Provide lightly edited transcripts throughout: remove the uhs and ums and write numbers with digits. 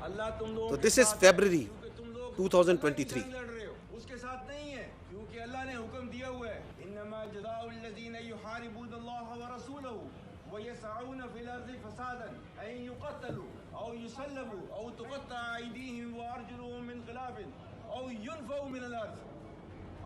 تو دس از فیبرری 2023. اس کے ساتھ نہیں ہے کیونکہ اللہ نے حکم دیا ہوا ہے انما جزاء الذین یحاربون اللہ ورسولہ ویسعون فی الارض فسادا ان یقتلوا او یصلبوا او تقطع ایدیہم وارجلہم من خلاف او ینفوا من الارض.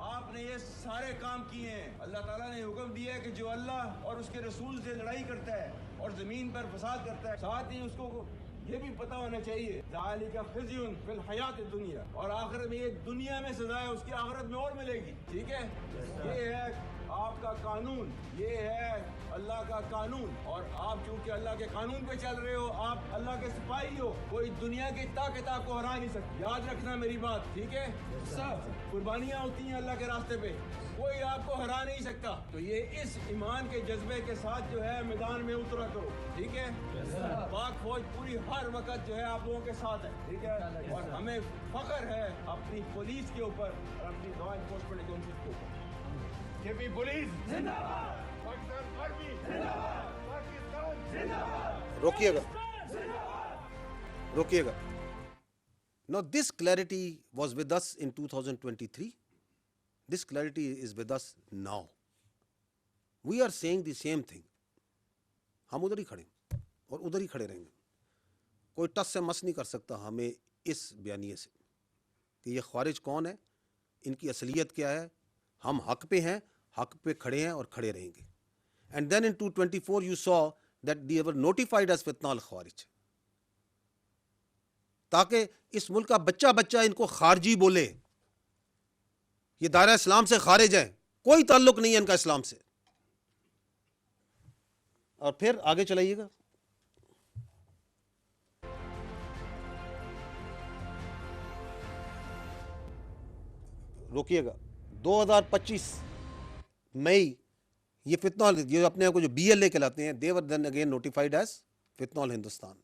آپ نے یہ سارے کام کیے ہیں. اللہ تعالیٰ نے حکم دیا ہے کہ جو اللہ اور اس کے رسول سے لڑائی کرتا ہے اور زمین پر فساد کرتا ہے, ساتھ ہی اس کو یہ بھی پتہ ہونا چاہیے ذالک خزی فی الحیات الدنیا, اور آخرت میں یہ دنیا میں سزا ہے, اس کی آخرت میں اور ملے گی. ٹھیک ہے, یہ ہے آپ کا قانون, یہ ہے اللہ کا قانون, اور آپ چونکہ اللہ کے قانون پہ چل رہے ہو, آپ اللہ کے سپاہی ہو, کوئی دنیا کی طاقت آپ کو ہرا نہیں سکتی. یاد رکھنا میری بات, ٹھیک ہے. سب قربانیاں ہوتی ہیں اللہ کے راستے پہ, کوئی آپ کو ہرا نہیں سکتا. تو یہ اس ایمان کے جذبے کے ساتھ جو ہے میدان میں اترا کرو, ٹھیک ہے. پاک فوج پوری ہر وقت جو ہے آپ لوگوں کے ساتھ ہے, ٹھیک ہے. اور ہمیں فخر ہے اپنی پولیس کے اوپر اور اپنی لا انفورسمنٹ ایجنسیز کے اوپر. کے پی پولیس زندہ باد, پاکستان آرمی زندہ باد, پاکستان زندہ باد. روکیے گا. Now this clarity was with us in 2023. This clarity is with us now. We are saying the same thing. ہم ادھر ہی کھڑے ہیں اور ادھر ہی کھڑے رہیں گے. کوئی ٹس سے مس نہیں کر سکتا ہمیں اس بیانیے سے کہ یہ خوارج کون ہے, ان کی اصلیت کیا ہے. ہم حق پہ ہیں, حق پہ کھڑے ہیں اور کھڑے رہیں گے. And then in 2024 you saw that they were notified as فتنہ الخوارج, تاکہ اس ملک کا بچہ ان کو خارجی بولے. یہ دائرہ اسلام سے خارج ہے, کوئی تعلق نہیں ہے ان کا اسلام سے. اور پھر آگے چلائیے گا. روکیے گا. 2025 مئی یہ فتنہ, یہ اپنے آپ کو جو BLA کہلاتے ہیں, they were then again notified as فتنہ الہندوستان.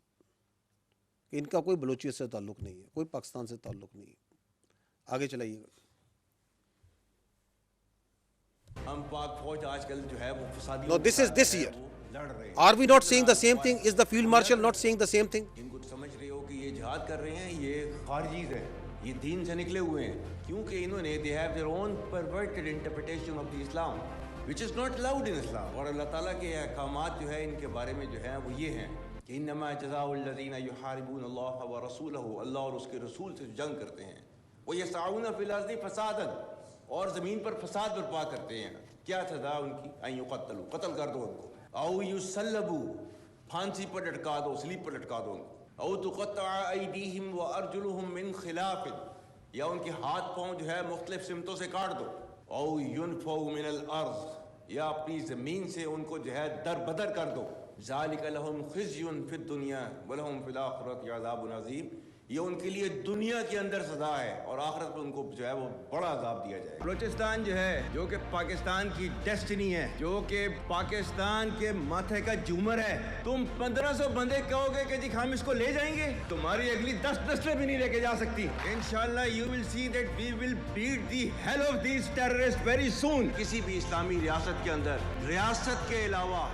ان کا کوئی بلوچیت سے تعلق نہیں ہے, کوئی پاکستان سے تعلق نہیں ہے. آگے چلائیے گا. ہم پاک فوج آج کل جو ہے وہ فسادی. No, this is this year. لڑ رہے ہیں. Are we not saying the same thing? Is the field marshal not saying the same thing? ان کو سمجھ رہے ہو کہ یہ جہاد کر رہے ہیں, یہ خارجیز ہیں, یہ دین سے نکلے ہوئے ہیں, کیونکہ انہوں نے they have their own perverted interpretation of the Islam which is not allowed in Islam. اور اللہ تعالیٰ کے احکامات جو ہے ان کے بارے میں جو ہے وہ یہ ہیں کہ انما جزاء الذین یحاربون اللہ ورسولہ, اللہ اور اس کے رسول سے جنگ کرتے ہیں, ویسعون فی الارض فسادا, اور زمین پر فساد برپا کرتے ہیں. کیا سزا ان کی؟ ان یقتلوا, قتل کر دو ان کو, او یصلبوا, پھانسی پر لٹکا دو, سلیب پر لٹکا دو ان کو, او تقطع ایدیہم وارجلہم من خلاف, یا ان کے ہاتھ پاؤں جو ہے مختلف سمتوں سے کاٹ دو, او ینفوا من الارض, یا اپنی زمین سے ان کو جو ہے در بدر کر دو. ذالک لہم خزی فی الدنیا ولہم فی الآخرۃ عذاب عظیم, یہ ان کے لیے دنیا کے اندر سزا ہے اور آخرت میں ان کو جو ہے وہ بڑا عذاب دیا جائے. بلوچستان جو ہے, جو کہ پاکستان کی ڈیسٹنی ہے, جو کہ پاکستان کے ماتھے کا جومر ہے, تم 1500 بندے کہو گے کہ جی ہم اس کو لے جائیں گے, تمہاری اگلی 10 نسلیں بھی نہیں لے کے جا سکتی. انشاءاللہ you will see that we will beat the hell of these terrorists very soon. کسی بھی اسلامی ریاست کے اندر ریاست کے علاوہ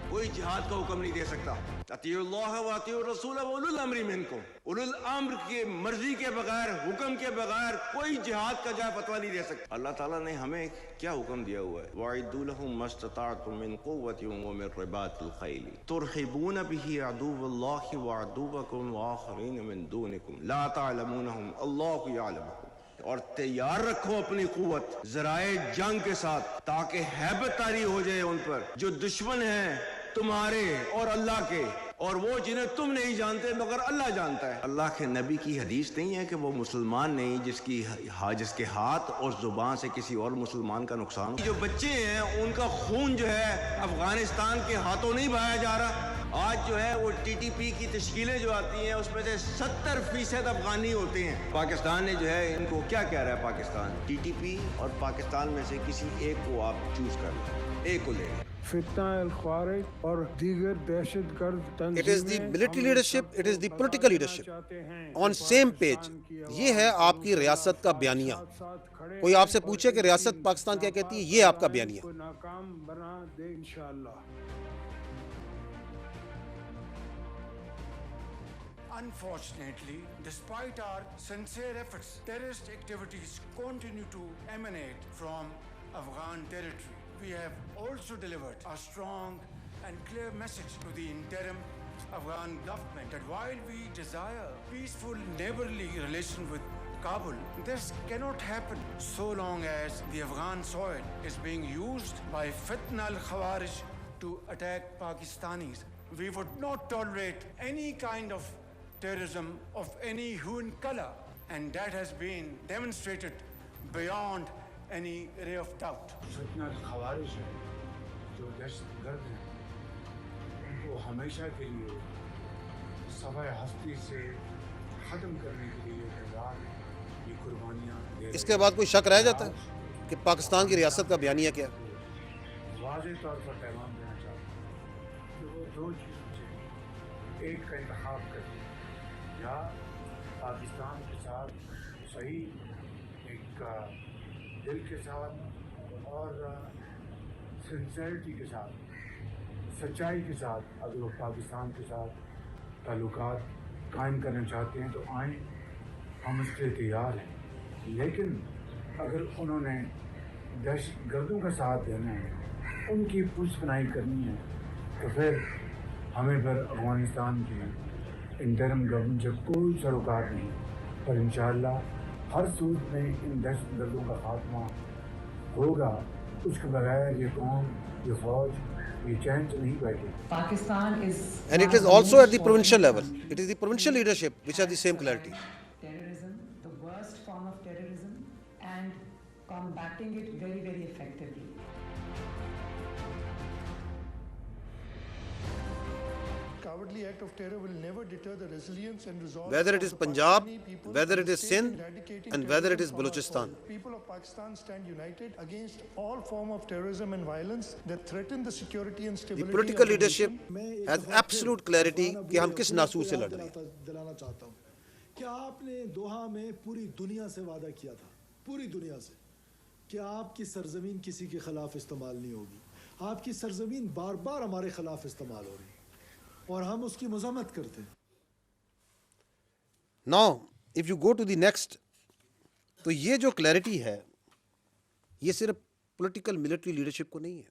کوئی جہاد کا حکم نہیں دے سکتا. اطیعوا اللہ و اطیعوا الرسول و اولو الامر منکم, اولو الامر کی مرضی کے بغیر, حکم کے بغیر کوئی جہاد کا جا فتویٰ نہیں دے سکتا. اللہ تعالیٰ نے ہمیں کیا حکم دیا ہوا ہے؟ وَأَعِدُّوا لَهُم مَّا اسْتَطَعْتُم مِّن قُوَّةٍ وَمِن رِّبَاطِ الْخَيْلِ تُرْهِبُونَ بِهِ عَدُوَّ اللَّهِ وَعَدُوَّكُمْ وَآخَرِينَ مِن دُونِكُمْ لَا تَعْلَمُونَهُمْ اللَّهُ يَعْلَمُهُمْ. اور تیار رکھو اپنی قوت ذرائع جنگ کے ساتھ, تاکہ ہیبت طاری ہو جائے ان پر جو دشمن ہیں تمہارے اور اللہ کے, اور وہ جنہیں تم نہیں جانتے مگر اللہ جانتا ہے. اللہ کے نبی کی حدیث نہیں ہے کہ وہ مسلمان نہیں جس کے ہاتھ اور زبان سے کسی اور مسلمان کا نقصان. جو بچے ہیں ان کا خون جو ہے افغانستان کے ہاتھوں نہیں بہایا جا رہا. آج جو ہے وہ TTP کی تشکیلیں جو آتی ہیں اس میں سے 70% افغانی ہوتے ہیں. پاکستان نے جو ہے ان کو کیا کہہ رہا ہے, پاکستان TTP اور پاکستان میں سے کسی ایک کو آپ چوز کر لیں, ایک کو لے لیں. فتنہ الخوارج اور دیگر دہشت گرد تنظیمیں, It is the military leadership, it is the political leadership on same page. یہ ہے آپ کی ریاست کا بیانیہ. کوئی آپ سے پوچھے کہ ریاست پاکستان کیا کہتی ہے, یہ آپ کا بیانیہ. ناکام بنا دے انشاءاللہ. Unfortunately, despite our sincere efforts, terrorist activities continue to emanate from Afghan territory. We have also delivered a strong and clear message to the interim Afghan government that while we desire peaceful neighborly relations with Kabul, this cannot happen so long as the Afghan soil is being used by Fitna al-Khawarij to attack Pakistanis. We would not tolerate any kind of terrorism of any hue and color, and that has been demonstrated beyond any ray of doubt. فتنہ خوارج ہے جو دہشت گرد ہیں ان کو ہمیشہ کے لیے سوائے ہستی سے ختم کرنے کے لیے تیار یہ قربانیاں دے اس کے بعد کوئی شک رہ جاتا ہے کہ پاکستان کی ریاست کا بیانیہ کیا ہے؟ واضح طور پر پیغام دینا چاہتا ہوں کہ وہ دو چیزوں سے ایک کا انتخاب کریں، یا پاکستان کے ساتھ صحیح ایک دل کے ساتھ اور سنسیرٹی کے ساتھ سچائی کے ساتھ اگر وہ پاکستان کے ساتھ تعلقات قائم کرنا چاہتے ہیں تو آئیں، ہم اس کے لیے تیار ہیں. لیکن اگر انہوں نے دہشت گردوں کا ساتھ دینا ہے، ان کی پشت پناہی کرنی ہے، تو پھر ہمیں پر افغانستان کی انٹرم گورنمنٹ سے کوئی سروکار نہیں، پر انشاءاللہ ہر صورت میں ان دہشت گردوں کا خاتمہ ہوگا. اس کے بغیر یہ قوم، یہ فوج، یہ چین سے نہیں بیٹھے. Pakistan is And it is also at the provincial level. It is the provincial leadership which has the same clarity. terrorism, the worst form of terrorism, and combating it very, very effectively. Cowardly act of terror will never deter the resilience and resolve Whether it of is the Punjab, Pakistani people whether in it is the Sindh, eradicating and whether it is terrorism from our Balochistan. soil. People of Pakistan stand united against all form of terrorism and violence that threaten the security and The stability political of the leadership nation. has absolute clarity کہ ہم کس ناسور سے لڑ رہے ہیں. دلانا چاہتا ہوں کہ آپ نے دوحہ میں پوری دنیا سے وعدہ کیا تھا، پوری دنیا سے، کہ آپ کی سرزمین کسی کے خلاف استعمال نہیں ہوگی. آپ کی سرزمین بار بار ہمارے خلاف استعمال ہو رہی ہے اور ہم اس کی مذمت کرتے ہیں. Now, if you go to the next, تو یہ جو کلیئرٹی ہے یہ صرف پولیٹیکل ملٹری لیڈرشپ کو نہیں ہے،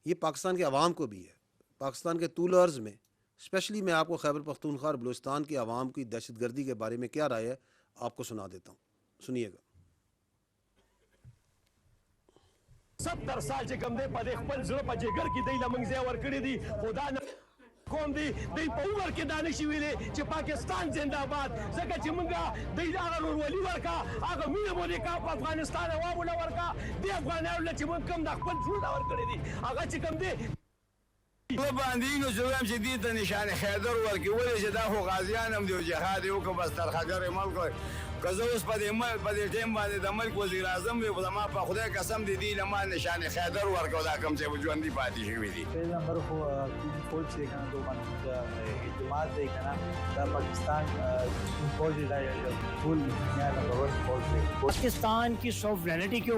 یہ پاکستان کے عوام کو بھی ہے. پاکستان کے طول عرض میں اسپیشلی میں آپ کو خیبر پختونخوا اور بلوچستان کے عوام کی دہشت گردی کے بارے میں کیا رائے ہے آپ کو سنا دیتا ہوں، سنیے گا. 70 سال چې کوم دی په دې خپل زړه په جګر کې دی له موږ ځای ورکړی دي، خو دا قوم دی دوی په عمر کې دا نشي ویلی چې پاکستان زنده باد، ځکه چې موږ دوی هغه ورورولي ورکړه، هغه مینه مو دې کړه په افغانستان عوامو له ورکړه، دې افغانانو له چې موږ کوم د خپل زړونه ورکړي دي هغه چې کوم دی و باندې نو زویم چې دې ته نشان خیدر ورکړي، ولې چې دا خو غازیان هم دي او جهاد یې وکړه، بس ترخګر یې ملک وای. که زه اوس په دې ټایم باندې د ملک وزیر اعظم وي، خو زما په خدای قسم دی دې له ما نشان خیدر ورکړه، دا کوم چې ژوندي پاتې شوي دي. فیض نمبر خو فوج چې کنه دوه باندې جماعت دی کنه دا پاکستان فوج دی دا ټول دنیا نمبر 1 فوج دی. پاکستان کی سوورینٹی کے